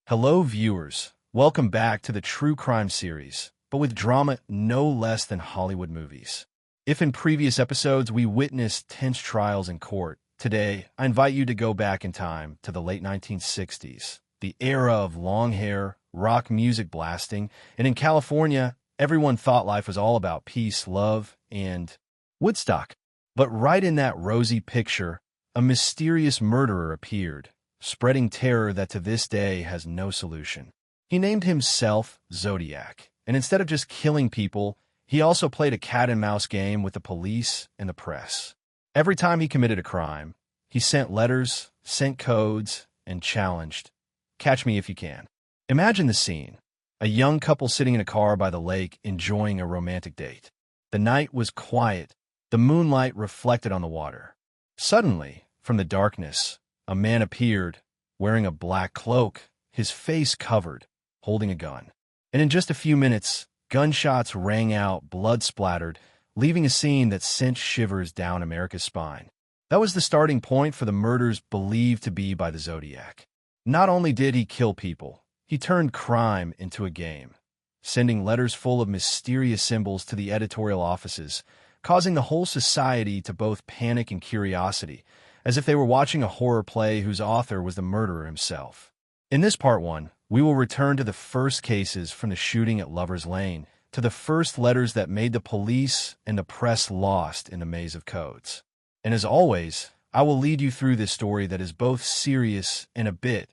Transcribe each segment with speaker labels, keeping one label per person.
Speaker 1: Hello, viewers. Welcome back to the True Crime series, but with drama no less than Hollywood movies. If in previous episodes we witnessed tense trials in court, today I invite you to go back in time to the late 1960s, the era of long hair, rock music blasting, and in California, everyone thought life was all about peace, love, and Woodstock. But right in that rosy picture, a mysterious murderer appeared, spreading terror that to this day has no solution. He named himself Zodiac, and instead of just killing people, he also played a cat-and-mouse game with the police and the press. Every time he committed a crime, he sent letters, sent codes, and challenged, "Catch me if you can." Imagine the scene. A young couple sitting in a car by the lake enjoying a romantic date. The night was quiet. The moonlight reflected on the water. Suddenly, from the darkness, a man appeared, wearing a black cloak, his face covered, holding a gun. And in just a few minutes, gunshots rang out, blood splattered, leaving a scene that sent shivers down America's spine. That was the starting point for the murders believed to be by the Zodiac. Not only did he kill people, he turned crime into a game, sending letters full of mysterious symbols to the editorial offices, causing the whole society to both panic and curiosity, as if they were watching a horror play whose author was the murderer himself. In this part 1, we will return to the first cases from the shooting at Lover's Lane to the first letters that made the police and the press lost in the maze of codes. And as always, I will lead you through this story that is both serious and a bit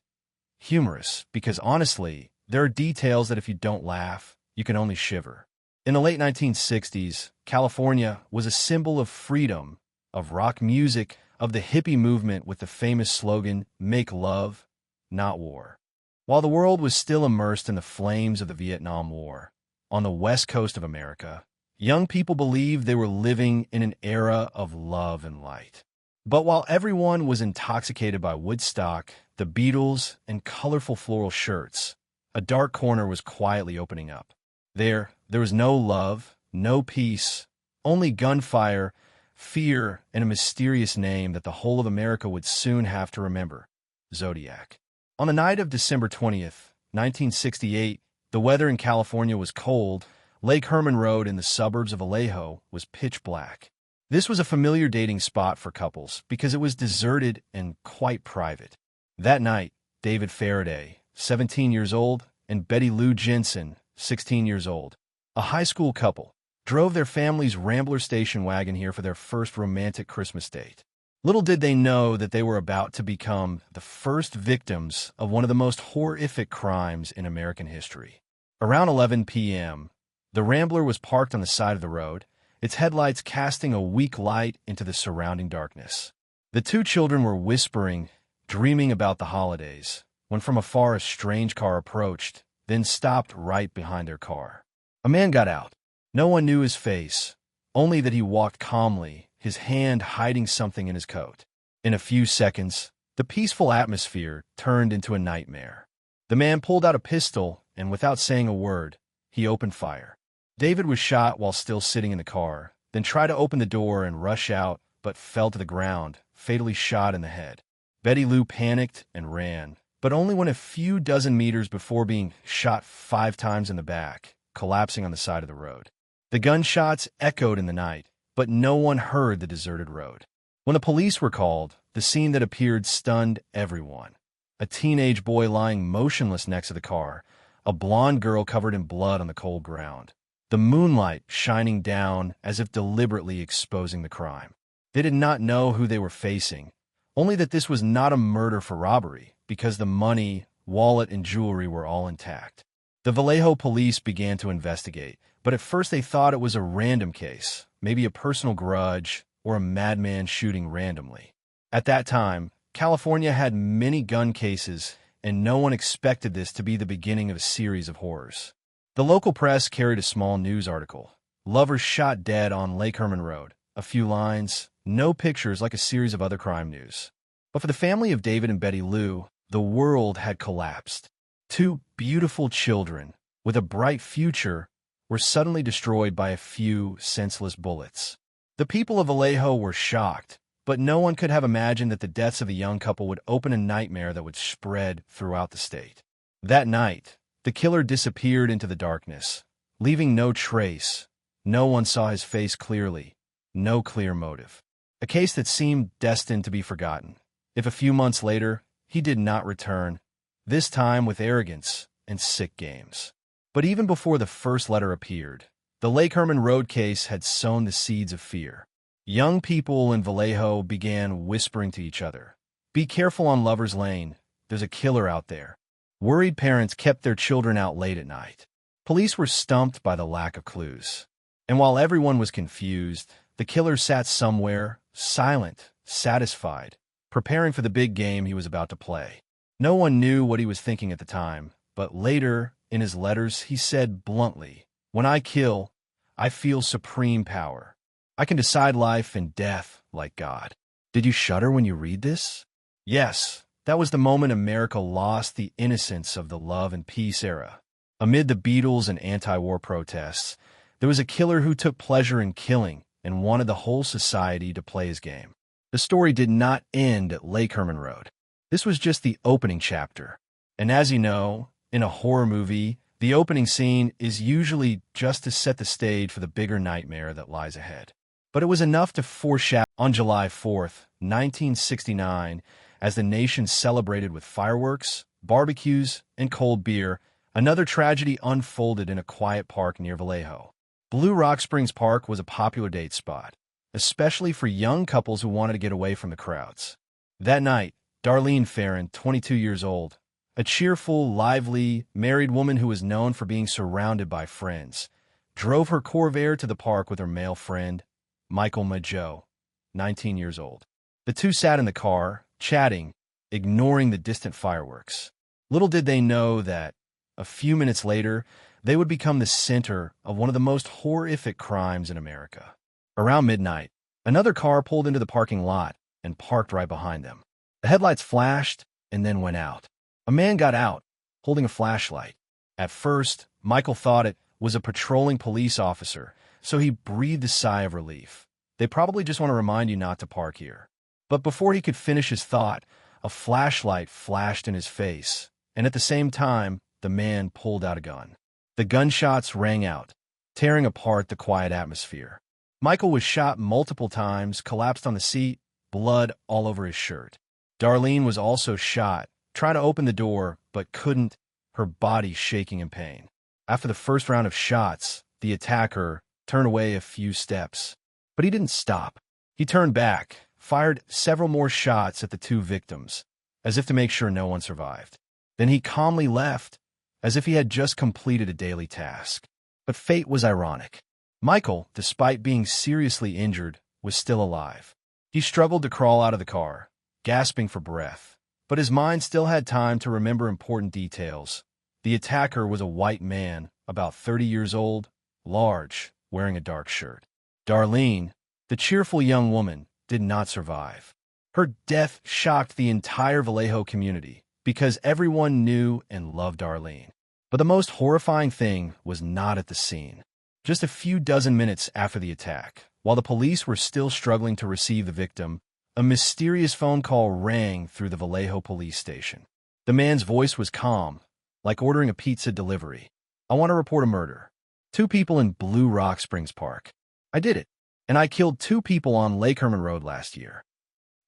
Speaker 1: humorous, because honestly, there are details that if you don't laugh, you can only shiver. In the late 1960s, California was a symbol of freedom, of rock music, of the hippie movement with the famous slogan, "Make love, not war." While the world was still immersed in the flames of the Vietnam War, on the west coast of America, young people believed they were living in an era of love and light. But while everyone was intoxicated by Woodstock, the Beatles, and colorful floral shirts, a dark corner was quietly opening up. There was no love, no peace, only gunfire, fear, and a mysterious name that the whole of America would soon have to remember: Zodiac. On the night of December 20th, 1968, the weather in California was cold. Lake Herman Road in the suburbs of Vallejo was pitch black. This was a familiar dating spot for couples because it was deserted and quite private. That night, David Faraday, 17 years old, and Betty Lou Jensen, 16 years old, a high school couple, drove their family's Rambler station wagon here for their first romantic Christmas date. Little did they know that they were about to become the first victims of one of the most horrific crimes in American history. Around 11 p.m., the Rambler was parked on the side of the road, its headlights casting a weak light into the surrounding darkness. The two children were whispering, dreaming about the holidays, when from afar a strange car approached, then stopped right behind their car. A man got out. No one knew his face, only that he walked calmly, his hand hiding something in his coat. In a few seconds, the peaceful atmosphere turned into a nightmare. The man pulled out a pistol, and without saying a word, he opened fire. David was shot while still sitting in the car, then tried to open the door and rush out, but fell to the ground, fatally shot in the head. Betty Lou panicked and ran, but only went a few dozen meters before being shot 5 times in the back, collapsing on the side of the road. The gunshots echoed in the night, but no one heard the deserted road. When the police were called, the scene that appeared stunned everyone. A teenage boy lying motionless next to the car, a blonde girl covered in blood on the cold ground, the moonlight shining down as if deliberately exposing the crime. They did not know who they were facing, only that this was not a murder for robbery, because the money, wallet, and jewelry were all intact. The Vallejo police began to investigate, but at first they thought it was a random case, maybe a personal grudge or a madman shooting randomly. At that time, California had many gun cases, and no one expected this to be the beginning of a series of horrors. The local press carried a small news article: "Lovers shot dead on Lake Herman Road." A few lines, no pictures like a series of other crime news. But for the family of David and Betty Lou, the world had collapsed. 2 beautiful children with a bright future were suddenly destroyed by a few senseless bullets. The people of Vallejo were shocked, but no one could have imagined that the deaths of the young couple would open a nightmare that would spread throughout the state. That night, the killer disappeared into the darkness, leaving no trace. No one saw his face clearly, no clear motive. A case that seemed destined to be forgotten. If a few months later, he did not return, this time with arrogance and sick games. But even before the first letter appeared, the Lake Herman Road case had sown the seeds of fear. Young people in Vallejo began whispering to each other, "Be careful on Lover's Lane, there's a killer out there." Worried parents kept their children out late at night. Police were stumped by the lack of clues. And while everyone was confused, the killer sat somewhere, silent, satisfied, preparing for the big game he was about to play. No one knew what he was thinking at the time, but later, in his letters, he said bluntly, "When I kill, I feel supreme power. I can decide life and death like God." Did you shudder when you read this? Yes, that was the moment America lost the innocence of the love and peace era. Amid the Beatles and anti-war protests, there was a killer who took pleasure in killing and wanted the whole society to play his game. The story did not end at Lake Herman Road. This was just the opening chapter. And as you know, in a horror movie, the opening scene is usually just to set the stage for the bigger nightmare that lies ahead. But it was enough to foreshadow. On July 4th, 1969, as the nation celebrated with fireworks, barbecues, and cold beer, another tragedy unfolded in a quiet park near Vallejo. Blue Rock Springs Park was a popular date spot, especially for young couples who wanted to get away from the crowds. That night, Darlene Farron, 22 years old, a cheerful, lively, married woman who was known for being surrounded by friends, drove her Corvair to the park with her male friend, Michael Majo, 19 years old. The two sat in the car, chatting, ignoring the distant fireworks. Little did they know that, a few minutes later, they would become the center of one of the most horrific crimes in America. Around midnight, another car pulled into the parking lot and parked right behind them. The headlights flashed and then went out. A man got out, holding a flashlight. At first, Michael thought it was a patrolling police officer, so he breathed a sigh of relief. They probably just want to remind you not to park here. But before he could finish his thought, a flashlight flashed in his face, and at the same time, the man pulled out a gun. The gunshots rang out, tearing apart the quiet atmosphere. Michael was shot multiple times, collapsed on the seat, blood all over his shirt. Darlene was also shot, trying to open the door, but couldn't, her body shaking in pain. After the first round of shots, the attacker turned away a few steps. But he didn't stop. He turned back, fired several more shots at the two victims, as if to make sure no one survived. Then he calmly left, as if he had just completed a daily task. But fate was ironic. Michael, despite being seriously injured, was still alive. He struggled to crawl out of the car, gasping for breath. But his mind still had time to remember important details. The attacker was a white man, about 30 years old, large, wearing a dark shirt. Darlene, the cheerful young woman, did not survive. Her death shocked the entire Vallejo community because everyone knew and loved Darlene. But the most horrifying thing was not at the scene. Just a few dozen minutes after the attack, while the police were still struggling to receive the victim, a mysterious phone call rang through the Vallejo police station. The man's voice was calm, like ordering a pizza delivery. "I want to report a murder. 2 people in Blue Rock Springs Park. I did it, and I killed 2 people on Lake Herman Road last year."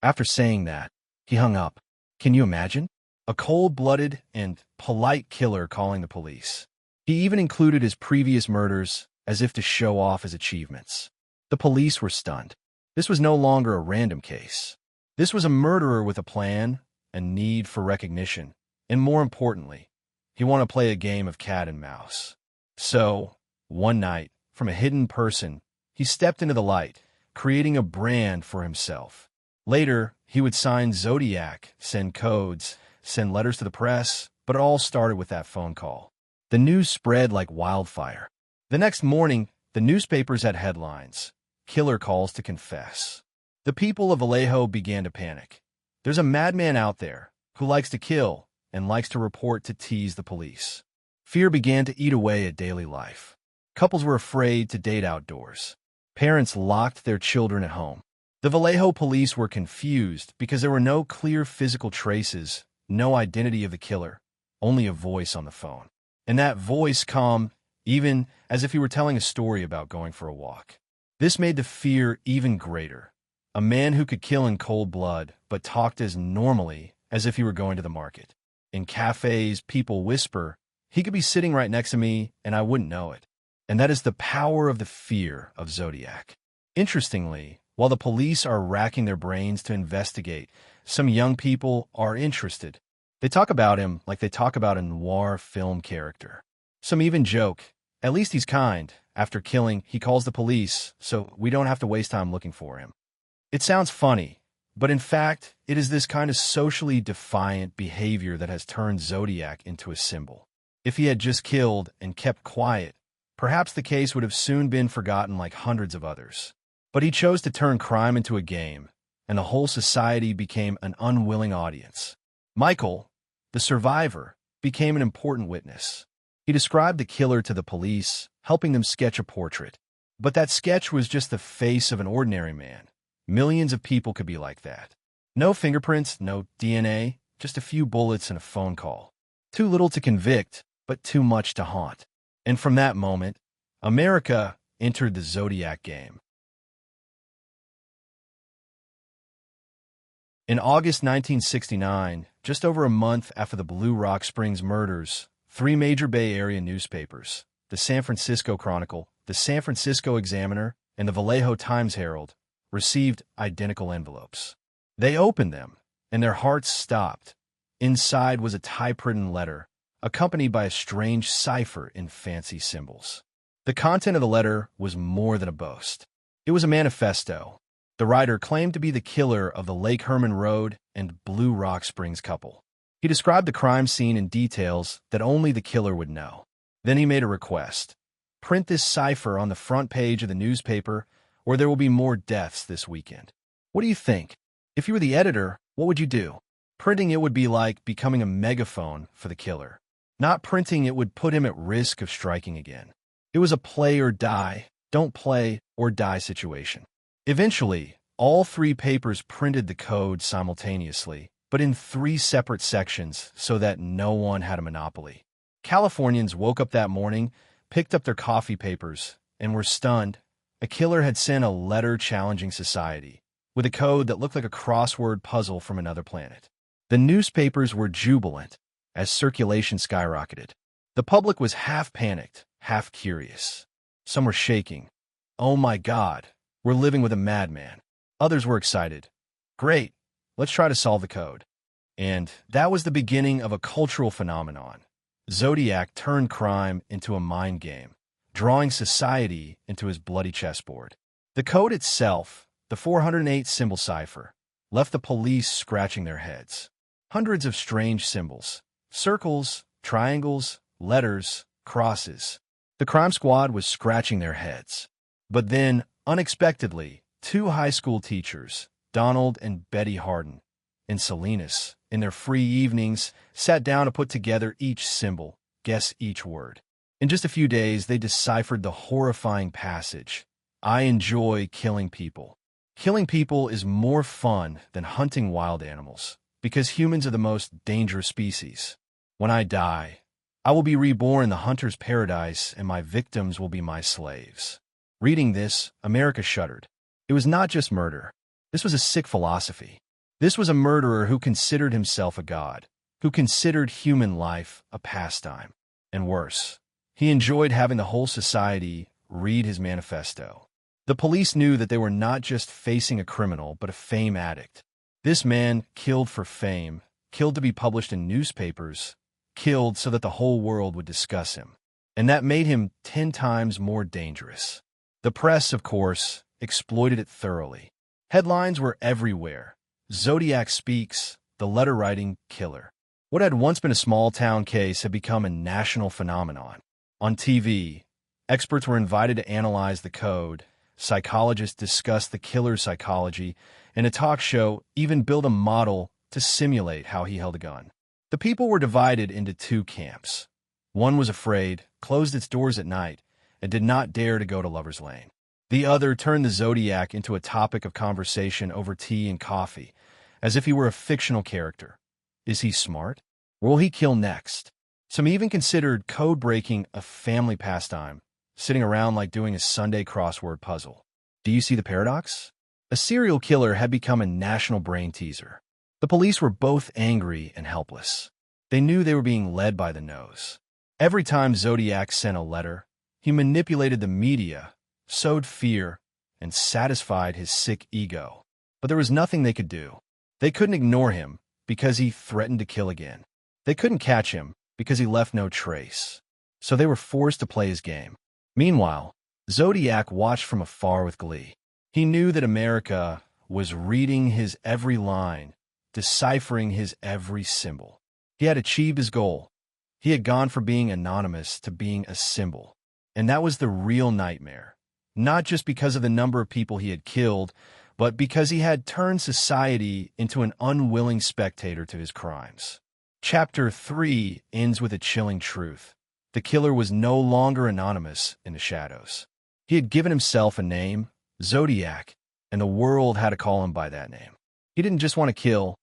Speaker 1: After saying that, he hung up. Can you imagine? A cold-blooded and polite killer calling the police. He even included his previous murders as if to show off his achievements. The police were stunned. This was no longer a random case. This was a murderer with a plan, a need for recognition, and more importantly, he wanted to play a game of cat and mouse. So, one night, from a hidden person, he stepped into the light, creating a brand for himself. Later, he would sign Zodiac, send codes, send letters to the press, but it all started with that phone call. The news spread like wildfire. The next morning, the newspapers had headlines. Killer calls to confess. The people of Vallejo began to panic. There's a madman out there who likes to kill and likes to report to tease the police. Fear began to eat away at daily life. Couples were afraid to date outdoors. Parents locked their children at home. The Vallejo police were confused because there were no clear physical traces, no identity of the killer, only a voice on the phone. And that voice calm, even as if he were telling a story about going for a walk. This made the fear even greater. A man who could kill in cold blood, but talked as normally as if he were going to the market. In cafes, people whisper, "He could be sitting right next to me, and I wouldn't know it." And that is the power of the fear of Zodiac. Interestingly, while the police are racking their brains to investigate, some young people are interested. They talk about him like they talk about a noir film character. Some even joke, "At least he's kind. After killing, he calls the police, so we don't have to waste time looking for him." It sounds funny, but in fact, it is this kind of socially defiant behavior that has turned Zodiac into a symbol. If he had just killed and kept quiet, perhaps the case would have soon been forgotten like hundreds of others. But he chose to turn crime into a game, and the whole society became an unwilling audience. Michael, the survivor, became an important witness. He described the killer to the police, helping them sketch a portrait. But that sketch was just the face of an ordinary man. Millions of people could be like that. No fingerprints, no DNA, just a few bullets and a phone call. Too little to convict, but too much to haunt. And from that moment, America entered the Zodiac game. In August 1969, just over a month after the Blue Rock Springs murders, 3 major Bay Area newspapers, the San Francisco Chronicle, the San Francisco Examiner, and the Vallejo Times-Herald, received identical envelopes. They opened them, and their hearts stopped. Inside was a typewritten letter, accompanied by a strange cipher in fancy symbols. The content of the letter was more than a boast. It was a manifesto. The writer claimed to be the killer of the Lake Herman Road and Blue Rock Springs couple. He described the crime scene in details that only the killer would know. Then he made a request. "Print this cipher on the front page of the newspaper, or there will be more deaths this weekend." What do you think? If you were the editor, what would you do? Printing it would be like becoming a megaphone for the killer. Not printing it would put him at risk of striking again. It was a play or die, don't play or die situation. Eventually, all 3 papers printed the code simultaneously, but in 3 separate sections so that no one had a monopoly. Californians woke up that morning, picked up their coffee papers, and were stunned. A killer had sent a letter challenging society, with a code that looked like a crossword puzzle from another planet. The newspapers were jubilant as circulation skyrocketed. The public was half panicked, half curious. Some were shaking. "Oh my God, we're living with a madman." Others were excited. "Great, let's try to solve the code." And that was the beginning of a cultural phenomenon. Zodiac turned crime into a mind game, drawing society into his bloody chessboard. The code itself, the 408 symbol cipher, left the police scratching their heads. Hundreds of strange symbols, circles, triangles, letters, crosses. The crime squad was scratching their heads. But then, unexpectedly, 2 high school teachers, Donald and Betty Harden, in Salinas, in their free evenings, sat down to put together each symbol, guess each word. In just a few days, they deciphered the horrifying passage, "I enjoy killing people." Killing people is more fun than hunting wild animals, because humans are the most dangerous species. "When I die, I will be reborn in the hunter's paradise, and my victims will be my slaves." Reading this, America shuddered. It was not just murder. This was a sick philosophy. This was a murderer who considered himself a god, who considered human life a pastime. And worse, he enjoyed having the whole society read his manifesto. The police knew that they were not just facing a criminal, but a fame addict. This man killed for fame, killed to be published in newspapers, killed so that the whole world would discuss him. And that made him 10 times more dangerous. The press, of course, exploited it thoroughly. Headlines were everywhere. Zodiac speaks, the letter-writing killer. What had once been a small-town case had become a national phenomenon. On TV, experts were invited to analyze the code, psychologists discussed the killer's psychology, and a talk show even built a model to simulate how he held a gun. The people were divided into 2 camps. One was afraid, closed its doors at night, and did not dare to go to Lover's Lane. The other turned the Zodiac into a topic of conversation over tea and coffee, as if he were a fictional character. Is he smart? Where will he kill next? Some even considered code-breaking a family pastime, sitting around like doing a Sunday crossword puzzle. Do you see the paradox? A serial killer had become a national brain teaser. The police were both angry and helpless. They knew they were being led by the nose. Every time Zodiac sent a letter, he manipulated the media, sowed fear, and satisfied his sick ego. But there was nothing they could do. They couldn't ignore him because he threatened to kill again. They couldn't catch him because he left no trace. So they were forced to play his game. Meanwhile, Zodiac watched from afar with glee. He knew that America was reading his every line, deciphering his every symbol. He had achieved his goal. He had gone from being anonymous to being a symbol. And that was the real nightmare. Not just because of the number of people he had killed, but because he had turned society into an unwilling spectator to his crimes. Chapter 3 ends with a chilling truth. The killer was no longer anonymous in the shadows. He had given himself a name, Zodiac, and the world had to call him by that name. He didn't just want to kill,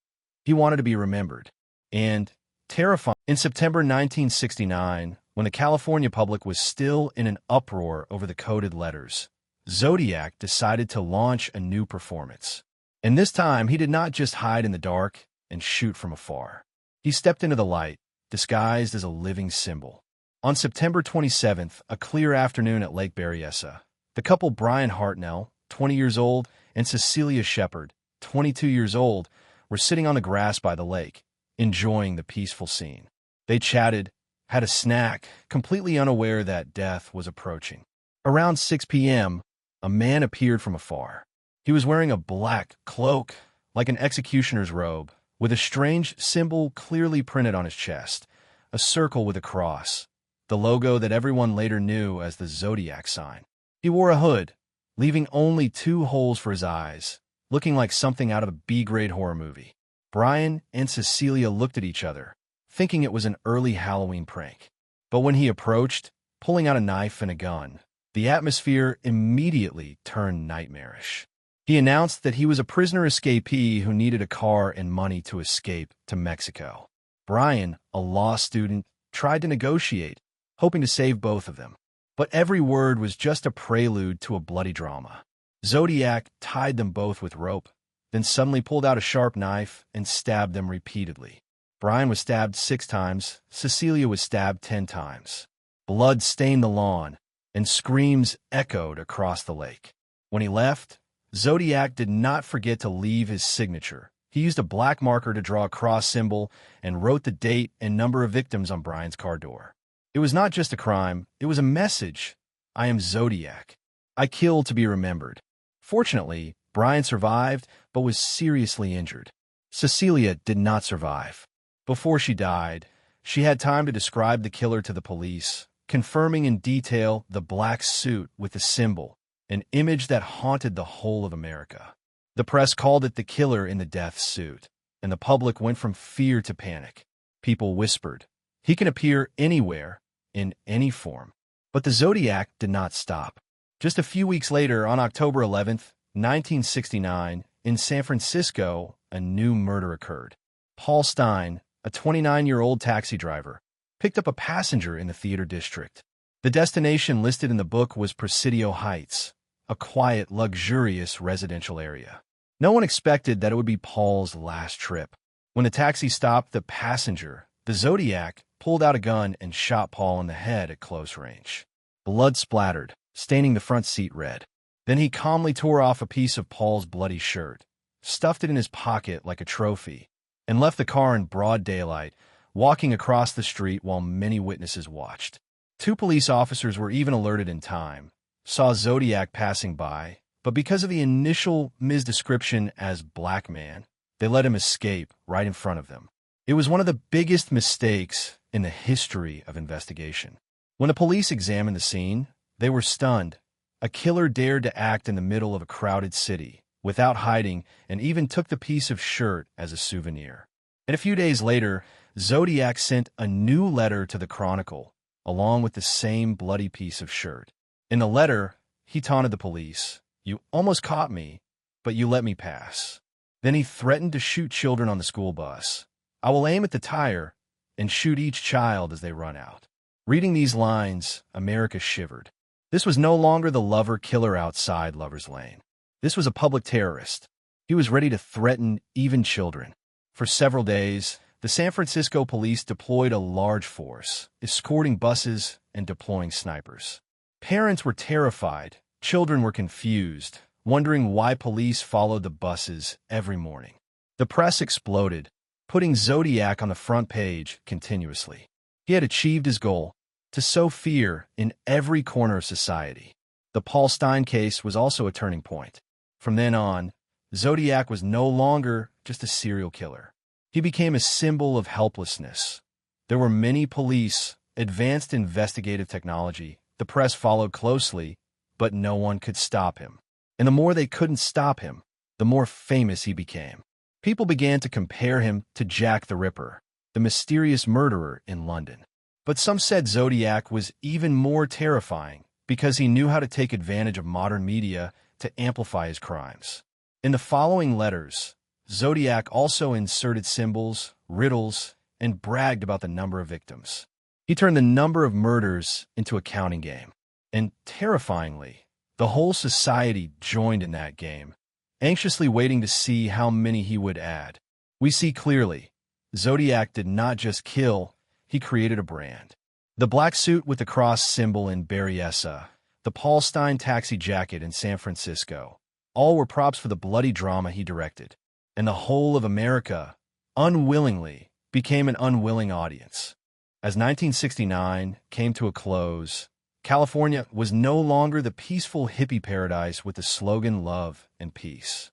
Speaker 1: he wanted to be remembered. And terrifying. In September 1969, when the California public was still in an uproar over the coded letters, Zodiac decided to launch a new performance. And this time, he did not just hide in the dark and shoot from afar. He stepped into the light, disguised as a living symbol. On September 27th, a clear afternoon at Lake Berryessa, the couple Brian Hartnell, 20 years old, and Cecilia Shepard, 22 years old, were sitting on the grass by the lake, enjoying the peaceful scene. They chatted, had a snack, completely unaware that death was approaching. Around 6 p.m., a man appeared from afar. He was wearing a black cloak, like an executioner's robe, with a strange symbol clearly printed on his chest, a circle with a cross, the logo that everyone later knew as the Zodiac sign. He wore a hood, leaving only 2 holes for his eyes, looking like something out of a B-grade horror movie. Brian and Cecilia looked at each other, thinking it was an early Halloween prank. But when he approached, pulling out a knife and a gun, the atmosphere immediately turned nightmarish. He announced that he was a prisoner escapee who needed a car and money to escape to Mexico. Brian, a law student, tried to negotiate, hoping to save both of them. But every word was just a prelude to a bloody drama. Zodiac tied them both with rope, then suddenly pulled out a sharp knife and stabbed them repeatedly. Brian was stabbed 6 times, Cecilia was stabbed 10 times. Blood stained the lawn, and screams echoed across the lake. When he left, Zodiac did not forget to leave his signature. He used a black marker to draw a cross symbol and wrote the date and number of victims on Brian's car door. It was not just a crime, it was a message. I am Zodiac. I killed to be remembered. Fortunately, Brian survived, but was seriously injured. Cecilia did not survive. Before she died, she had time to describe the killer to the police, confirming in detail the black suit with the symbol, an image that haunted the whole of America. The press called it the killer in the death suit, and the public went from fear to panic. People whispered, he can appear anywhere, in any form. But the Zodiac did not stop. Just a few weeks later, on October 11th, 1969, in San Francisco, a new murder occurred. Paul Stein, a 29-year-old taxi driver, picked up a passenger in the theater district. The destination listed in the book was Presidio Heights, a quiet, luxurious residential area. No one expected that it would be Paul's last trip. When the taxi stopped the passenger, the Zodiac pulled out a gun and shot Paul in the head at close range. Blood splattered, staining the front seat red. Then he calmly tore off a piece of Paul's bloody shirt, stuffed it in his pocket like a trophy, and left the car in broad daylight, walking across the street while many witnesses watched. 2 police officers were even alerted in time, saw Zodiac passing by, but because of the initial misdescription as black man, they let him escape right in front of them. It was one of the biggest mistakes in the history of investigation. When the police examined the scene, they were stunned. A killer dared to act in the middle of a crowded city, without hiding, and even took the piece of shirt as a souvenir. And a few days later, Zodiac sent a new letter to the Chronicle, along with the same bloody piece of shirt. In the letter, he taunted the police. You almost caught me, but you let me pass. Then he threatened to shoot children on the school bus. I will aim at the tire, and shoot each child as they run out. Reading these lines, America shivered. This was no longer the lover-killer outside Lover's Lane. This was a public terrorist. He was ready to threaten even children. For several days, the San Francisco police deployed a large force, escorting buses and deploying snipers. Parents were terrified, children were confused, wondering why police followed the buses every morning. The press exploded, putting Zodiac on the front page continuously. He had achieved his goal, to sow fear in every corner of society. The Paul Stine case was also a turning point. From then on, Zodiac was no longer just a serial killer. He became a symbol of helplessness. There were many police, advanced investigative technology. The press followed closely, but no one could stop him. And the more they couldn't stop him, the more famous he became. People began to compare him to Jack the Ripper, the mysterious murderer in London. But some said Zodiac was even more terrifying because he knew how to take advantage of modern media to amplify his crimes. In the following letters, Zodiac also inserted symbols, riddles, and bragged about the number of victims. He turned the number of murders into a counting game. And terrifyingly, the whole society joined in that game, anxiously waiting to see how many he would add. We see clearly, Zodiac did not just kill, he created a brand. The black suit with the cross symbol in Berryessa, the Paul Stine taxi jacket in San Francisco, all were props for the bloody drama he directed. And the whole of America, unwillingly, became an unwilling audience. As 1969 came to a close, California was no longer the peaceful hippie paradise with the slogan love and peace.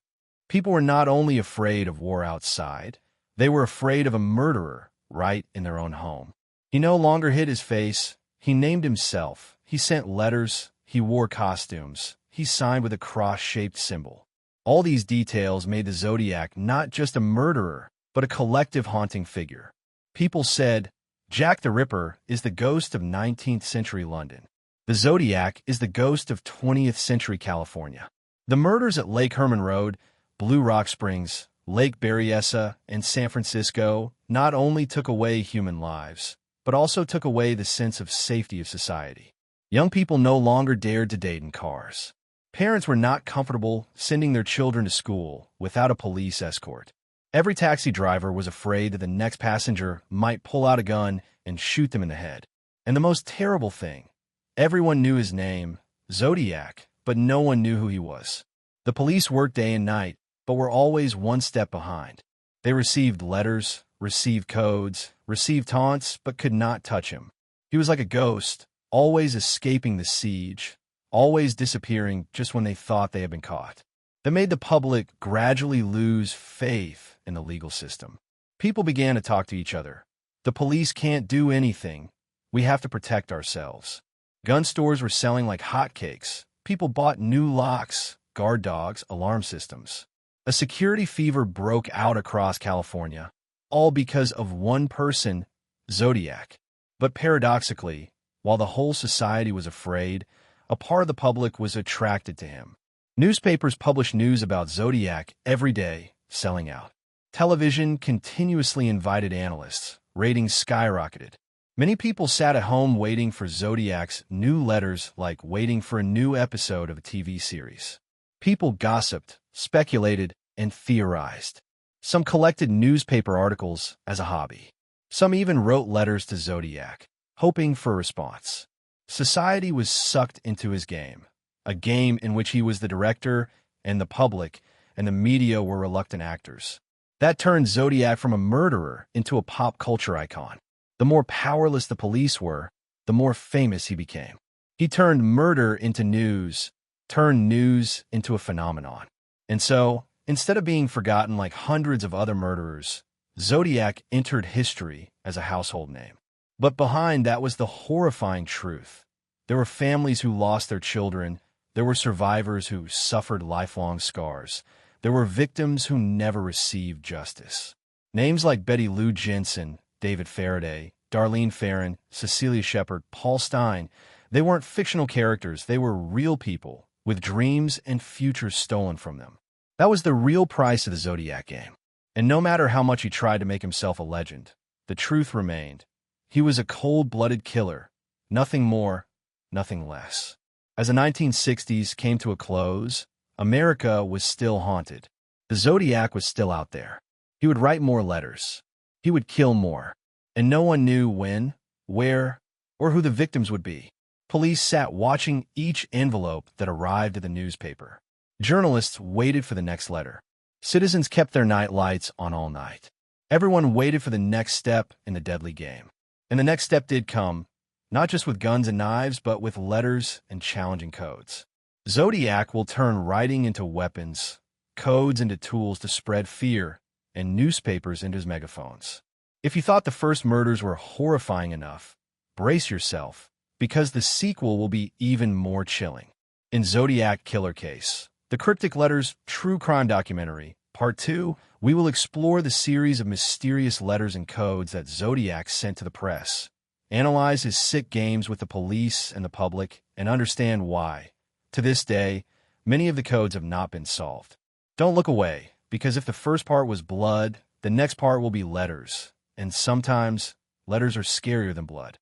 Speaker 1: People were not only afraid of war outside, they were afraid of a murderer right in their own home. He no longer hid his face, he named himself, he sent letters, he wore costumes, he signed with a cross-shaped symbol. All these details made the Zodiac not just a murderer, but a collective haunting figure. People said, Jack the Ripper is the ghost of 19th century London. The Zodiac is the ghost of 20th century California. The murders at Lake Herman Road, Blue Rock Springs, Lake Berryessa, and San Francisco not only took away human lives, but also took away the sense of safety of society. Young people no longer dared to date in cars. Parents were not comfortable sending their children to school without a police escort. Every taxi driver was afraid that the next passenger might pull out a gun and shoot them in the head. And the most terrible thing, everyone knew his name, Zodiac, but no one knew who he was. The police worked day and night, but were always one step behind. They received letters, received codes, received taunts, but could not touch him. He was like a ghost, always escaping the siege, always disappearing just when they thought they had been caught. That made the public gradually lose faith in the legal system. People began to talk to each other. The police can't do anything. We have to protect ourselves. Gun stores were selling like hotcakes. People bought new locks, guard dogs, alarm systems. A security fever broke out across California, all because of one person, Zodiac. But paradoxically, while the whole society was afraid, a part of the public was attracted to him. Newspapers published news about Zodiac every day, selling out. Television continuously invited analysts. Ratings skyrocketed. Many people sat at home waiting for Zodiac's new letters, like waiting for a new episode of a TV series. People gossiped, speculated, and theorized. Some collected newspaper articles as a hobby. Some even wrote letters to Zodiac, hoping for a response. Society was sucked into his game, a game in which he was the director, and the public and the media were reluctant actors. That turned Zodiac from a murderer into a pop culture icon. The more powerless the police were, the more famous he became. He turned murder into news, turned news into a phenomenon. And so, instead of being forgotten like hundreds of other murderers, Zodiac entered history as a household name. But behind that was the horrifying truth. There were families who lost their children. There were survivors who suffered lifelong scars. There were victims who never received justice. Names like Betty Lou Jensen, David Faraday, Darlene Ferrin, Cecilia Shepard, Paul Stine, they weren't fictional characters. They were real people with dreams and futures stolen from them. That was the real price of the Zodiac game. And no matter how much he tried to make himself a legend, the truth remained. He was a cold-blooded killer, nothing more, nothing less. As the 1960s came to a close, America was still haunted. The Zodiac was still out there. He would write more letters. He would kill more. And no one knew when, where, or who the victims would be. Police sat watching each envelope that arrived at the newspaper. Journalists waited for the next letter. Citizens kept their night lights on all night. Everyone waited for the next step in the deadly game. And the next step did come, not just with guns and knives, but with letters and challenging codes. Zodiac will turn writing into weapons, codes into tools to spread fear, and newspapers into his megaphones. If you thought the first murders were horrifying enough, brace yourself, because the sequel will be even more chilling. In Zodiac Killer Case, the Cryptic Letters True Crime Documentary, Part 2, we will explore the series of mysterious letters and codes that Zodiac sent to the press, analyze his sick games with the police and the public, and understand why, to this day, many of the codes have not been solved. Don't look away, because if the first part was blood, the next part will be letters, and sometimes letters are scarier than blood.